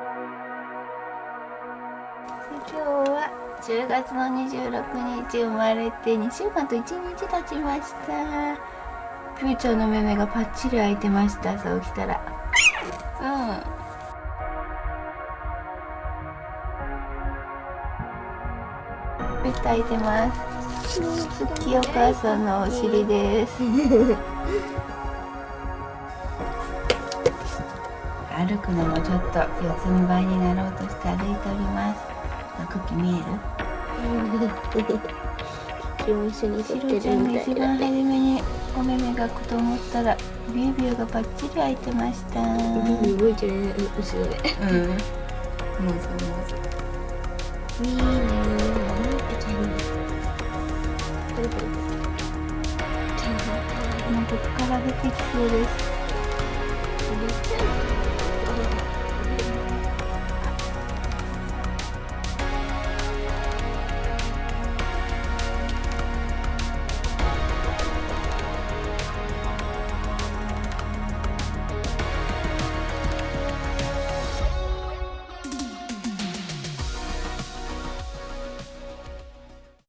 今日は10月の26日生まれて2週間と1日経ちました。ピューちゃんの目目がパッチリ開いてました。朝起きたらペット開いてます。清母さんのお尻です歩くのもちょっと四つん這いになろうとして歩いております。クッキー見える？一緒にシロちゃんが一番初めにお目目がくと思ったらビュービューがバッチリ開いてました。ビュー動いてるね、後ろで。もうそういいね。もうここから出てきそうです。